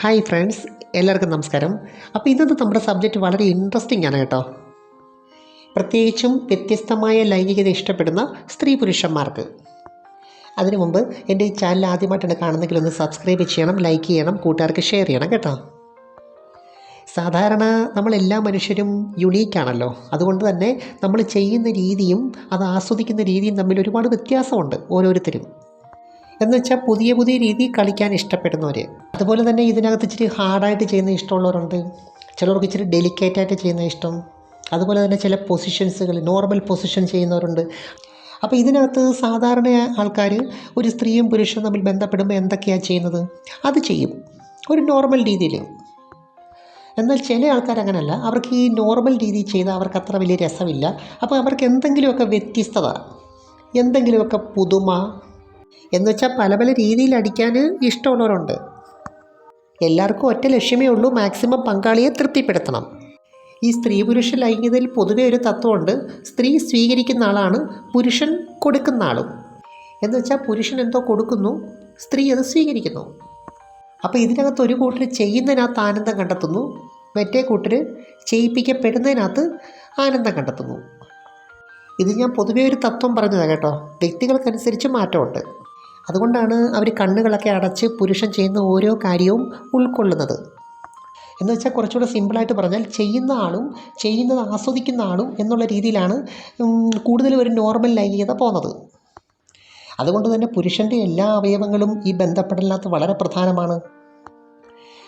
Hi friends, എല്ലാവർക്കും നമസ്കാരം. അപ്പോൾ ഇന്നത്തെ നമ്മുടെ സബ്ജക്റ്റ് വളരെ ഇൻട്രസ്റ്റിംഗ് ആണ് കേട്ടോ. പ്രത്യേകിച്ചും വ്യത്യസ്തമായ ലൈംഗികത ഇഷ്ടപ്പെടുന്ന സ്ത്രീ പുരുഷന്മാർക്ക്. അതിനു മുമ്പ് എൻ്റെ ഈ ചാനൽ ആദ്യമായിട്ടാണ് കാണുന്നെങ്കിൽ ഒന്ന് സബ്സ്ക്രൈബ് ചെയ്യണം, ലൈക്ക് ചെയ്യണം, കൂട്ടുകാർക്ക് ഷെയർ ചെയ്യണം കേട്ടോ. സാധാരണ നമ്മളെല്ലാ മനുഷ്യരും യുണീക്കാണല്ലോ. അതുകൊണ്ട് തന്നെ നമ്മൾ ചെയ്യുന്ന രീതിയും അത് ആസ്വദിക്കുന്ന രീതിയും തമ്മിൽ ഒരുപാട് വ്യത്യാസമുണ്ട് ഓരോരുത്തരും. എന്നുവെച്ചാൽ പുതിയ പുതിയ രീതി കളിക്കാൻ ഇഷ്ടപ്പെടുന്നവർ. അതുപോലെ തന്നെ ഇതിനകത്ത് ഇച്ചിരി ഹാർഡായിട്ട് ചെയ്യുന്ന ഇഷ്ടമുള്ളവരുണ്ട്, ചിലർക്ക് ഇച്ചിരി ഡെലിക്കേറ്റായിട്ട് ചെയ്യുന്ന ഇഷ്ടം. അതുപോലെ തന്നെ ചില പൊസിഷൻസുകൾ നോർമൽ പൊസിഷൻ ചെയ്യുന്നവരുണ്ട്. അപ്പോൾ ഇതിനകത്ത് സാധാരണ ആൾക്കാർ ഒരു സ്ത്രീയും പുരുഷനും തമ്മിൽ ബന്ധപ്പെടുമ്പോൾ എന്തൊക്കെയാണ് ചെയ്യുന്നത് അത് ചെയ്യും ഒരു നോർമൽ രീതിയിൽ. എന്നാൽ ചില ആൾക്കാർ അങ്ങനെയല്ല, അവർക്ക് ഈ നോർമൽ രീതിയിൽ ചെയ്താൽ അവർക്ക് അത്ര വലിയ രസമില്ല. അപ്പോൾ അവർക്ക് എന്തെങ്കിലുമൊക്കെ വ്യത്യസ്തത, എന്തെങ്കിലുമൊക്കെ പുതുമ എന്ന് വെച്ചാൽ പല പല രീതിയിൽ അടിക്കാൻ ഇഷ്ടമുള്ളവരുണ്ട്. എല്ലാവർക്കും ഒറ്റ ലക്ഷ്യമേ ഉള്ളൂ, മാക്സിമം പങ്കാളിയെ തൃപ്തിപ്പെടുത്തണം. ഈ സ്ത്രീ പുരുഷ ലൈംഗികതയിൽ പൊതുവെ ഒരു തത്വമുണ്ട്, സ്ത്രീ സ്വീകരിക്കുന്ന ആളാണ്, പുരുഷൻ കൊടുക്കുന്ന ആളും. എന്ന് വെച്ചാൽ പുരുഷൻ എന്തോ കൊടുക്കുന്നു, സ്ത്രീ അത് സ്വീകരിക്കുന്നു. അപ്പോൾ ഇതിനകത്ത് ഒരു കൂട്ടർ ചെയ്യുന്നതിനകത്ത് ആനന്ദം കണ്ടെത്തുന്നു, മറ്റേ കൂട്ടർ ചെയ്യിപ്പിക്കപ്പെടുന്നതിനകത്ത് ആനന്ദം കണ്ടെത്തുന്നു. ഇത് ഞാൻ പൊതുവേ ഒരു തത്വം പറഞ്ഞതാണ് കേട്ടോ, വ്യക്തികൾക്കനുസരിച്ച് മാറ്റമുണ്ട്. അതുകൊണ്ടാണ് അവർ കണ്ണുകളൊക്കെ അടച്ച് പുരുഷൻ ചെയ്യുന്ന ഓരോ കാര്യവും ഉൾക്കൊള്ളുന്നത്. എന്ന് വെച്ചാൽ കുറച്ചുകൂടെ സിമ്പിളായിട്ട് പറഞ്ഞാൽ ചെയ്യുന്ന ആളും ചെയ്യുന്നത് ആസ്വദിക്കുന്ന ആളും എന്നുള്ള രീതിയിലാണ് കൂടുതലും ഒരു നോർമൽ ലൈംഗികത പോകുന്നത്. അതുകൊണ്ട് തന്നെ പുരുഷൻ്റെ എല്ലാ അവയവങ്ങളും ഈ ബന്ധപ്പെടലിനകത്ത് വളരെ പ്രധാനമാണ്.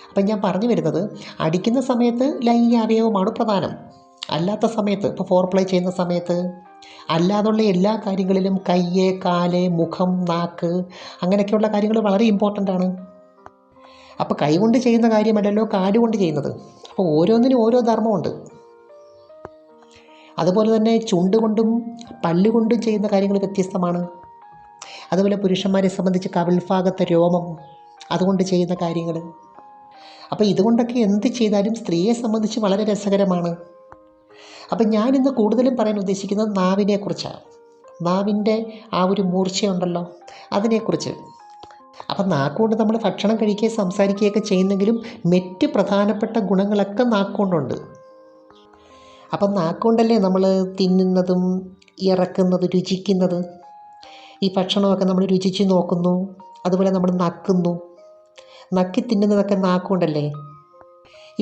അപ്പം ഞാൻ പറഞ്ഞു വരുന്നത്, അടിക്കുന്ന സമയത്ത് ലൈംഗിക അവയവമാണ് പ്രധാനം. അല്ലാത്ത സമയത്ത്, ഇപ്പോൾ ഫോർ പ്ലേ ചെയ്യുന്ന സമയത്ത് അല്ലാതുള്ള എല്ലാ കാര്യങ്ങളിലും കയ്യ്, കാല്, മുഖം, നാക്ക് അങ്ങനെയൊക്കെയുള്ള കാര്യങ്ങൾ വളരെ ഇമ്പോർട്ടൻ്റ് ആണ്. അപ്പോൾ കൈ കൊണ്ട് ചെയ്യുന്ന കാര്യമല്ലല്ലോ കാലുകൊണ്ട് ചെയ്യുന്നത്. അപ്പോൾ ഓരോന്നിനും ഓരോ ധർമ്മമുണ്ട്. അതുപോലെ തന്നെ ചുണ്ട് കൊണ്ടും പല്ലുകൊണ്ടും ചെയ്യുന്ന കാര്യങ്ങൾ വ്യത്യസ്തമാണ്. അതുപോലെ പുരുഷന്മാരെ സംബന്ധിച്ച് കവിൾഭാഗത്തെ രോമം അതുകൊണ്ട് ചെയ്യുന്ന കാര്യങ്ങൾ. അപ്പോൾ ഇതുകൊണ്ടൊക്കെ എന്ത് ചെയ്താലും സ്ത്രീയെ സംബന്ധിച്ച് വളരെ രസകരമാണ്. അപ്പം ഞാനിന്ന് കൂടുതലും പറയാൻ ഉദ്ദേശിക്കുന്നത് നാവിനെക്കുറിച്ചാണ്. നാവിൻ്റെ ആ ഒരു മൂർച്ചയുണ്ടല്ലോ, അതിനെക്കുറിച്ച്. അപ്പം നാക്കുകൊണ്ട് നമ്മൾ ഭക്ഷണം കഴിക്കുകയും സംസാരിക്കുകയൊക്കെ ചെയ്യുന്നെങ്കിലും മറ്റ് പ്രധാനപ്പെട്ട ഗുണങ്ങളൊക്കെ നാക്കുകൊണ്ടുണ്ട്. അപ്പം നാക്കുകൊണ്ടല്ലേ നമ്മൾ തിന്നുന്നതും ഇറക്കുന്നതും രുചിക്കുന്നത്. ഈ ഭക്ഷണമൊക്കെ നമ്മൾ രുചിച്ച് നോക്കുന്നു, അതുപോലെ നമ്മൾ നക്കുന്നു. നക്കി തിന്നുന്നതൊക്കെ നാക്കുകൊണ്ടല്ലേ.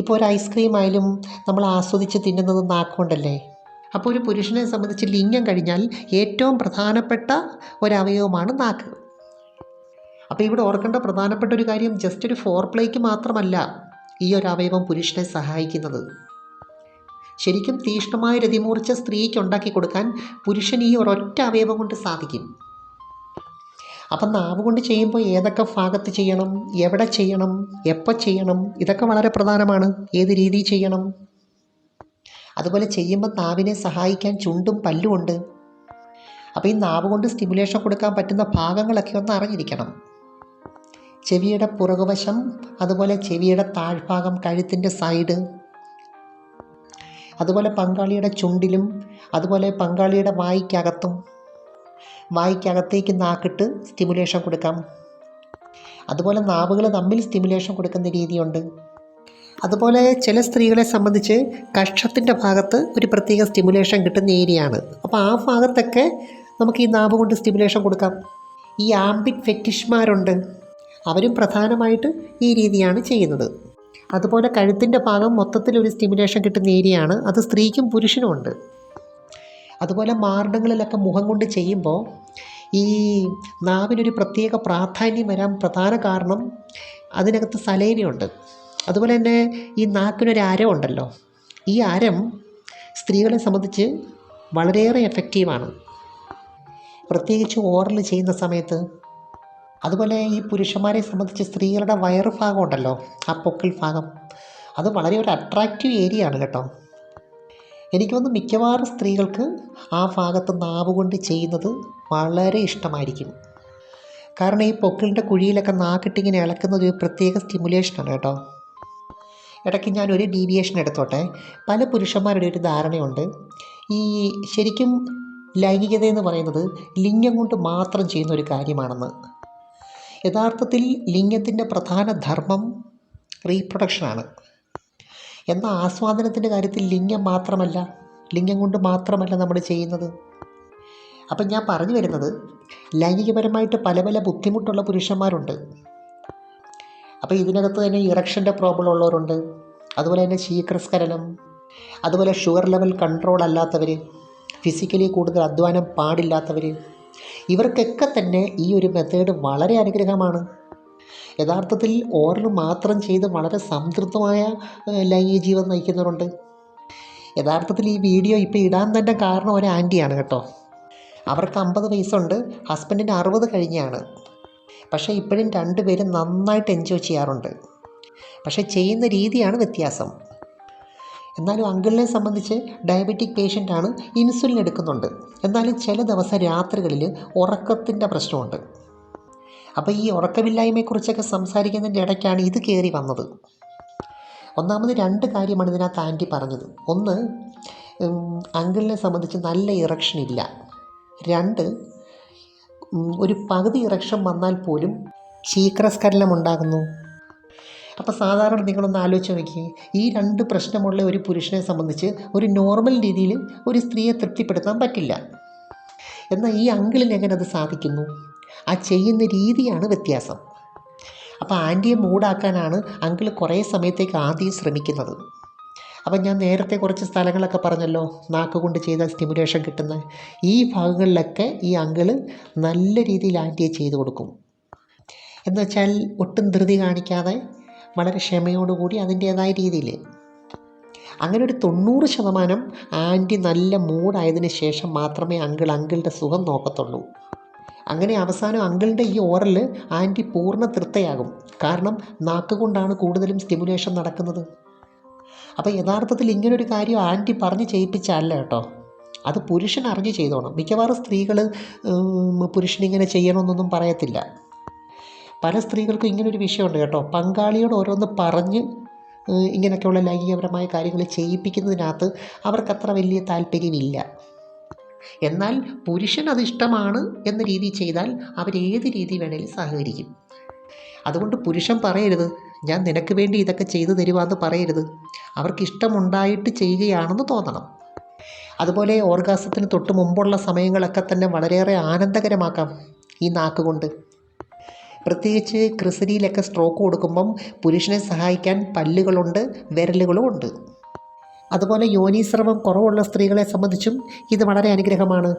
ഇപ്പോൾ ഒരു ഐസ്ക്രീം ആയാലും നമ്മൾ ആസ്വദിച്ച് തിന്നുന്നത് നാക്കുകൊണ്ടല്ലേ. അപ്പോൾ ഒരു പുരുഷനെ സംബന്ധിച്ച് ലിംഗം കഴിഞ്ഞാൽ ഏറ്റവും പ്രധാനപ്പെട്ട ഒരവയവമാണ് നാക്ക്. അപ്പോൾ ഇവിടെ ഓർക്കേണ്ട പ്രധാനപ്പെട്ട ഒരു കാര്യം, ജസ്റ്റ് ഒരു ഫോർ പ്ലേക്ക് മാത്രമല്ല ഈ ഒരു അവയവം പുരുഷനെ സഹായിക്കുന്നത്. ശരിക്കും തീക്ഷ്ണമായ രതിമൂർച്ച സ്ത്രീക്ക് ഉണ്ടാക്കി കൊടുക്കാൻ പുരുഷൻ ഈ ഒരൊറ്റ അവയവം കൊണ്ട് സാധിക്കും. അപ്പം നാവ് കൊണ്ട് ചെയ്യുമ്പോൾ ഏതൊക്കെ ഭാഗത്ത് ചെയ്യണം, എവിടെ ചെയ്യണം, എപ്പോൾ ചെയ്യണം, ഇതൊക്കെ വളരെ പ്രധാനമാണ്. ഏത് രീതിയിൽ ചെയ്യണം. അതുപോലെ ചെയ്യുമ്പോൾ നാവിനെ സഹായിക്കാൻ ചുണ്ടും പല്ലും ഉണ്ട്. അപ്പോൾ ഈ നാവ് കൊണ്ട് സ്റ്റിമുലേഷൻ കൊടുക്കാൻ പറ്റുന്ന ഭാഗങ്ങളൊക്കെ ഒന്ന് അറിഞ്ഞിരിക്കണം. ചെവിയുടെ പുറകുവശം, അതുപോലെ ചെവിയുടെ താഴ്ഭാഗം, കഴുത്തിൻ്റെ സൈഡ്, അതുപോലെ പങ്കാളിയുടെ ചുണ്ടിലും, അതുപോലെ പങ്കാളിയുടെ വായ്ക്കകത്തേക്ക് നാക്കിട്ട് സ്റ്റിമുലേഷൻ കൊടുക്കാം. അതുപോലെ നാവുകൾ തമ്മിൽ സ്റ്റിമുലേഷൻ കൊടുക്കുന്ന രീതിയുണ്ട്. അതുപോലെ ചില സ്ത്രീകളെ സംബന്ധിച്ച് കക്ഷത്തിൻ്റെ ഭാഗത്ത് ഒരു പ്രത്യേക സ്റ്റിമുലേഷൻ കിട്ടുന്ന ഏരിയയാണ്. അപ്പോൾ ആ ഭാഗത്തൊക്കെ നമുക്ക് ഈ നാവ് കൊണ്ട് സ്റ്റിമുലേഷൻ കൊടുക്കാം. ഈ ആംബിറ്റ് ഫെറ്റിഷ്മാരുണ്ട്, അവരും പ്രധാനമായിട്ട് ഈ രീതിയാണ് ചെയ്യുന്നത്. അതുപോലെ കഴുത്തിൻ്റെ ഭാഗം മൊത്തത്തിൽ ഒരു സ്റ്റിമുലേഷൻ കിട്ടുന്ന ഏരിയയാണ്, അത് സ്ത്രീക്കും പുരുഷനും ഉണ്ട്. അതുപോലെ മാർദ്ദങ്ങളിലൊക്കെ മുഖം കൊണ്ട് ചെയ്യുമ്പോൾ ഈ നാവിനൊരു പ്രത്യേക പ്രാധാന്യം വരാൻ പ്രധാന കാരണം അതിനകത്ത് സലൈനയുണ്ട്. അതുപോലെ തന്നെ ഈ നാക്കിനൊരു അരം ഉണ്ടല്ലോ, ഈ അരം സ്ത്രീകളെ സംബന്ധിച്ച് വളരെയേറെ എഫക്റ്റീവാണ്, പ്രത്യേകിച്ച് ഓറൽ ചെയ്യുന്ന സമയത്ത്. അതുപോലെ ഈ പുരുഷന്മാരെ സംബന്ധിച്ച് സ്ത്രീകളുടെ വയറ് ഭാഗം ഉണ്ടല്ലോ, ആ പൊക്കിൾ ഭാഗം, അത് വളരെ ഒരു അട്രാക്റ്റീവ് ഏരിയ ആണ് കേട്ടോ. എനിക്ക് തോന്നുന്നു മിക്കവാറും സ്ത്രീകൾക്ക് ആ ഭാഗത്ത് നാവ് കൊണ്ട് ചെയ്യുന്നത് വളരെ ഇഷ്ടമായിരിക്കും. കാരണം ഈ പൊക്കിളിൻ്റെ കുഴിയിലൊക്കെ നാക്കിട്ടിങ്ങനെ ഇളക്കുന്നത് ഒരു പ്രത്യേക സ്റ്റിമുലേഷനാണ് കേട്ടോ. ഇടയ്ക്ക് ഞാനൊരു ഡീവിയേഷൻ എടുത്തോട്ടെ. പല പുരുഷന്മാരുടെ ഒരു ധാരണയുണ്ട്, ഈ ശരിക്കും ലൈംഗികത എന്ന് പറയുന്നത് ലിംഗം കൊണ്ട് മാത്രം ചെയ്യുന്ന ഒരു കാര്യമാണെന്ന്. യഥാർത്ഥത്തിൽ ലിംഗത്തിൻ്റെ പ്രധാന ധർമ്മം റീപ്രൊഡക്ഷനാണ്. എന്നാൽ ആസ്വാദനത്തിൻ്റെ കാര്യത്തിൽ ലിംഗം കൊണ്ട് മാത്രമല്ല നമ്മൾ ചെയ്യുന്നത്. അപ്പം ഞാൻ പറഞ്ഞു വരുന്നത്, ലൈംഗികപരമായിട്ട് പല പല ബുദ്ധിമുട്ടുള്ള പുരുഷന്മാരുണ്ട്. അപ്പോൾ ഇതിനകത്ത് തന്നെ ഇറക്ഷൻ്റെ പ്രോബ്ലം ഉള്ളവരുണ്ട്, അതുപോലെ തന്നെ ശീഘ്രസ്ഖലനം, അതുപോലെ ഷുഗർ ലെവൽ കൺട്രോൾ അല്ലാത്തവർ, ഫിസിക്കലി കൂടുതൽ അധ്വാനം പാടില്ലാത്തവർ, ഇവർക്കൊക്കെ തന്നെ ഈ ഒരു മെത്തേഡ് വളരെ അനുഗ്രഹമാണ്. യഥാർത്ഥത്തിൽ ഓറൽ മാത്രം ചെയ്ത് വളരെ സംതൃപ്തമായ ലൈംഗിക ജീവിതം നയിക്കുന്നവരുണ്ട്. യഥാർത്ഥത്തിൽ ഈ വീഡിയോ ഇപ്പോൾ ഇടാൻ തന്നെ കാരണം ഒരു ആൻറ്റിയാണ് കേട്ടോ. അവർക്ക് 50 വയസ്സുണ്ട്, ഹസ്ബൻഡിന് 60 കഴിഞ്ഞാണ്. പക്ഷേ ഇപ്പോഴും രണ്ടുപേരും നന്നായിട്ട് എൻജോയ് ചെയ്യാറുണ്ട്. പക്ഷേ ചെയ്യുന്ന രീതിയാണ് വ്യത്യാസം. എന്നാലും അങ്കിളിനെ സംബന്ധിച്ച് ഡയബറ്റിക് പേഷ്യൻ്റാണ്, ഇൻസുലിൻ എടുക്കുന്നുണ്ട്. എന്നാലും ചില ദിവസം രാത്രികളിൽ ഉറക്കത്തിൻ്റെ പ്രശ്നമുണ്ട്. അപ്പോൾ ഈ ഉറക്കമില്ലായ്മയെക്കുറിച്ചൊക്കെ സംസാരിക്കുന്നതിൻ്റെ ഇടയ്ക്കാണ് ഇത് കയറി വന്നത്. ഒന്നാമത് 2 കാര്യമാണ് ഇതിനകത്ത് ആൻറ്റി പറഞ്ഞത്. ഒന്ന്, അങ്കിളിനെ സംബന്ധിച്ച് നല്ല ഇറക്ഷൻ ഇല്ല. 2, ഒരു പകുതി ഇറക്ഷൻ വന്നാൽ പോലും ശീഘ്രസ്ഖലനം ഉണ്ടാകുന്നു. അപ്പോൾ സാധാരണ നിങ്ങളൊന്ന് ആലോചിച്ച് നോക്കി, ഈ 2 പ്രശ്നമുള്ള ഒരു പുരുഷനെ സംബന്ധിച്ച് ഒരു നോർമൽ രീതിയിൽ ഒരു സ്ത്രീയെ തൃപ്തിപ്പെടുത്താൻ പറ്റില്ല. എന്നാൽ ഈ അങ്കിളിന് എങ്ങനെ അത് സാധിക്കുന്നു? ആ ചെയ്യുന്ന രീതിയാണ് വ്യത്യാസം. അപ്പോൾ ആൻറ്റിയെ മൂടാക്കാനാണ് അങ്കിൾ കുറേ സമയത്തേക്ക് ആദ്യം ശ്രമിക്കുന്നത്. അപ്പം ഞാൻ നേരത്തെ കുറച്ച് സ്ഥലങ്ങളൊക്കെ പറഞ്ഞല്ലോ, നാക്ക് കൊണ്ട് ചെയ്താൽ സ്റ്റിമുലേഷൻ കിട്ടുന്ന ഈ ഭാഗങ്ങളിലൊക്കെ ഈ അങ്കിൾ നല്ല രീതിയിൽ ആൻറ്റിയെ ചെയ്തു കൊടുക്കും. എന്നുവെച്ചാൽ ഒട്ടും ധൃതി കാണിക്കാതെ വളരെ ക്ഷമയോടുകൂടി അതിൻ്റേതായ രീതിയിൽ. അങ്ങനെ ഒരു 90% ആൻറ്റി നല്ല മൂഡായതിന് ശേഷം മാത്രമേ അങ്കിളുടെ സുഖം നോക്കത്തുള്ളൂ. അങ്ങനെ അവസാനം അങ്കിളിൻ്റെ ഈ ഓറൽ ആൻറ്റി പൂർണ്ണ തൃപ്തയാകും. കാരണം നാക്ക് കൊണ്ടാണ് കൂടുതലും സ്റ്റിമുലേഷൻ നടക്കുന്നത്. അപ്പോൾ യഥാർത്ഥത്തിൽ ഇങ്ങനൊരു കാര്യം ആൻറ്റി പറഞ്ഞ് ചെയ്യിപ്പിച്ചല്ല കേട്ടോ, അത് പുരുഷൻ അറിഞ്ഞ് ചെയ്തോണം. മിക്കവാറും സ്ത്രീകൾ പുരുഷനിങ്ങനെ ചെയ്യണമെന്നൊന്നും പറയത്തില്ല. പല സ്ത്രീകൾക്കും ഇങ്ങനൊരു വിഷയമുണ്ട് കേട്ടോ, പങ്കാളിയോട് ഓരോന്ന് പറഞ്ഞ് ഇങ്ങനെയൊക്കെയുള്ള ലൈംഗികപരമായ കാര്യങ്ങൾ ചെയ്യിപ്പിക്കുന്നതിനകത്ത് അവർക്കത്ര വലിയ താല്പര്യമില്ല. എന്നാൽ പുരുഷൻ അത് ഇഷ്ടമാണ് എന്ന രീതി ചെയ്താൽ അവരേത് രീതി വേണേലും സഹകരിക്കും. അതുകൊണ്ട് പുരുഷൻ പറയരുത് ഞാൻ നിനക്ക് വേണ്ടി ഇതൊക്കെ ചെയ്തു തരുവാന്ന് പറയരുത്. അവർക്കിഷ്ടമുണ്ടായിട്ട് ചെയ്യുകയാണെന്ന് തോന്നണം. അതുപോലെ ഓർഗാസത്തിന് തൊട്ട് മുമ്പുള്ള സമയങ്ങളൊക്കെ തന്നെ വളരെയേറെ ആനന്ദകരമാക്കാം ഈ നാക്കുകൊണ്ട്. പ്രത്യേകിച്ച് ക്രിസരിയിലൊക്കെ സ്ട്രോക്ക് കൊടുക്കുമ്പം പുരുഷനെ സഹായിക്കാൻ പല്ലുകളുണ്ട്, വിരലുകളുമുണ്ട്. അതുപോലെ യോനീസ്രവം കുറവുള്ള സ്ത്രീകളെ സംബന്ധിച്ചും ഇത് വളരെ അനുഗ്രഹമാണ്.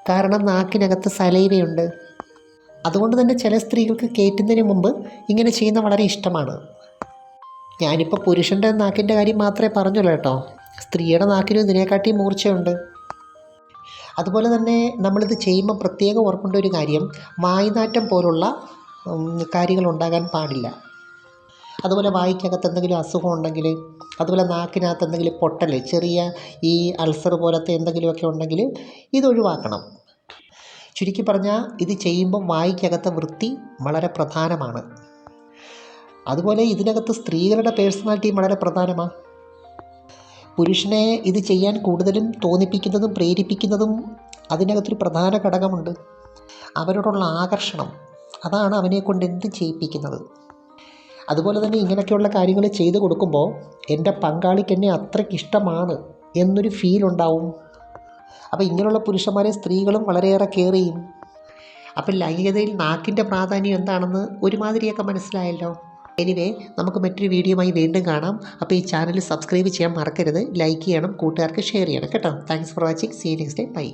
കാരണം നാക്കിനകത്ത് സലൈവയുണ്ട്. അതുകൊണ്ട് തന്നെ ചില സ്ത്രീകൾക്ക് കയറ്റുന്നതിന് മുമ്പ് ഇങ്ങനെ ചെയ്യുന്ന വളരെ ഇഷ്ടമാണ്. ഞാനിപ്പോൾ പുരുഷൻ്റെ നാക്കിൻ്റെ കാര്യം മാത്രമേ പറഞ്ഞുള്ളൂ കേട്ടോ, സ്ത്രീയുടെ നാക്കിനും ഇതിനെക്കാട്ടി മൂർച്ചയുണ്ട്. അതുപോലെ തന്നെ നമ്മളിത് ചെയ്യുമ്പോൾ പ്രത്യേകം ഓർക്കേണ്ട ഒരു കാര്യം, വായ്നാറ്റം പോലുള്ള കാര്യങ്ങൾ ഉണ്ടാകാൻ പാടില്ല. അതുപോലെ വായ്ക്കകത്ത് എന്തെങ്കിലും അസുഖം ഉണ്ടെങ്കിൽ, അതുപോലെ നാക്കിനകത്ത് എന്തെങ്കിലും പൊട്ടൽ, ചെറിയ ഈ അൾസർ പോലത്തെ എന്തെങ്കിലുമൊക്കെ ഉണ്ടെങ്കിൽ ഇതൊഴിവാക്കണം. ചുരുക്കി പറഞ്ഞാൽ ഇത് ചെയ്യുമ്പം വായ്ക്കകത്തെ വൃത്തി വളരെ പ്രധാനമാണ്. അതുപോലെ ഇതിനകത്ത് സ്ത്രീകളുടെ പേഴ്സണാലിറ്റിയും വളരെ പ്രധാനമാണ്. പുരുഷനെ ഇത് ചെയ്യാൻ കൂടുതലും തോന്നിപ്പിക്കുന്നതും പ്രേരിപ്പിക്കുന്നതും അതിനകത്തൊരു പ്രധാന ഘടകമുണ്ട്, അവരോടുള്ള ആകർഷണം. അതാണ് അവനെ കൊണ്ട് എന്ത് ചെയ്യിപ്പിക്കുന്നത്. അതുപോലെ തന്നെ ഇങ്ങനെയൊക്കെയുള്ള കാര്യങ്ങൾ ചെയ്തു കൊടുക്കുമ്പോൾ എൻ്റെ പങ്കാളിക്ക് എന്നെ അത്രയ്ക്ക് ഇഷ്ടമാണ് എന്നൊരു ഫീൽ ഉണ്ടാവും. അപ്പോൾ ഇങ്ങനെയുള്ള പുരുഷന്മാരെ സ്ത്രീകളും വളരെയേറെ കെയർ ചെയ്യും. അപ്പം ലൈംഗികതയിൽ നാക്കിൻ്റെ പ്രാധാന്യം എന്താണെന്ന് ഒരുമാതിരിയൊക്കെ മനസ്സിലായല്ലോ. എനിവേ, നമുക്ക് മറ്റൊരു വീഡിയോയുമായി വീണ്ടും കാണാം. അപ്പോൾ ഈ ചാനൽ സബ്സ്ക്രൈബ് ചെയ്യാൻ മറക്കരുത്, ലൈക്ക് ചെയ്യണം, കൂട്ടുകാർക്ക് ഷെയർ ചെയ്യണം കേട്ടോ. Thanks for watching. See you next day. By.